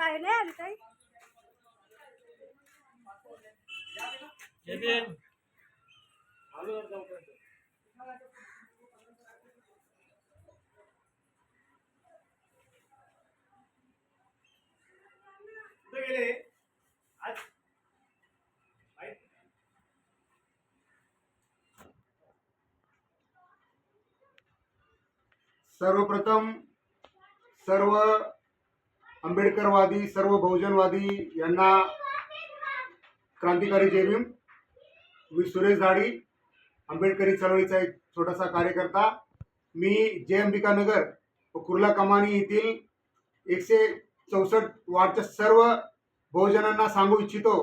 काय नाही आली काही सर्वप्रथम सर्व आंबेडकरवादी सर्व बहुजनवादी यांना क्रांतिकारी जय भीम। मी सुरेश धाडी, आंबेडकरी चळवळीचा एक छोटासा कार्यकर्ता। मी जय अंबिका नगर व कुर्ला कमानी येथील 164 वार्डच्या सर्व बहुजनांना सांगू इच्छितो,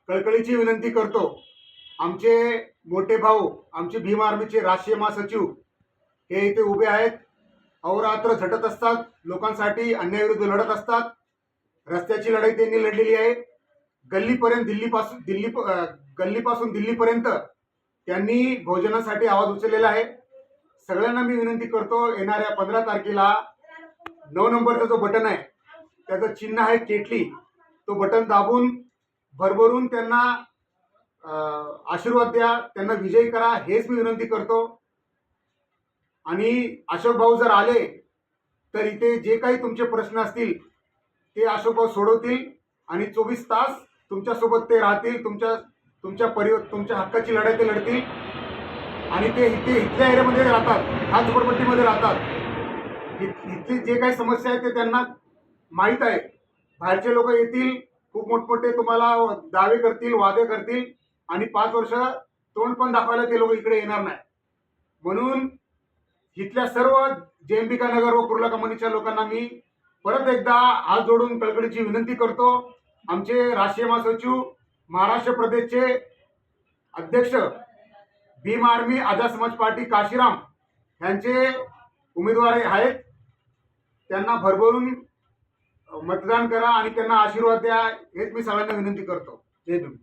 कळकळीची विनंती करतो, आमचे मोठे भाऊ, आमचे भीम आर्मीचे राष्ट्रीय महासचिव हे इथे उभे आहेत। अहोरात्र झटत असतात, लोकांसाठी अन्यायाविरुद्ध लढत असतात। रस्त्याची लढाई त्यांनी लढलेली आहे। गल्लीपासून दिल्लीपर्यंत त्यांनी बहुजनांसाठी आवाज उचललेला आहे। सगळ्यांना मी विनंती करतो, येणाऱ्या 15 तारखेला 9 नंबरचा जो बटन आहे त्याचं चिन्ह आहे केटली, तो बटन दाबून भरभरून त्यांना आशीर्वाद द्या, त्यांना विजयी करा, हेच मी विनंती करतो। आणि अशोक भाऊ जर आले तर इथे जे काही तुमचे प्रश्न असतील ते अशोक भाऊ सोडवतील आणि 24 तास तुमच्यासोबत ते राहतील, तुमच्या हक्काची लढाई ते लढतील। आणि ते इथल्या एरियामध्ये राहतात, हा झोपडपट्टीमध्ये राहतात। इथली जे काही समस्या आहे ते त्यांना माहीत आहे। बाहेरचे लोक येतील, खूप मोठमोठे तुम्हाला दावे करतील, वादे करतील आणि 5 वर्ष तोंड पण दाखवायला ते लोक इकडे येणार नाही। म्हणून इथल्या सर्व जय अंबिका नगर व कुर्ला कमानीच्या लोकांना मी परत एकदा हात जोडून कळकळीची विनंती करतो, आमचे राष्ट्रीय महासचिव, महाराष्ट्र प्रदेशचे अध्यक्ष, भीम आर्मी आझाद समाज पार्टी काशीराम यांचे उमेदवार आहेत, त्यांना भरभरून मतदान करा आणि त्यांना आशीर्वाद द्या, हेच मी सगळ्यांना विनंती करतो। जय भीम।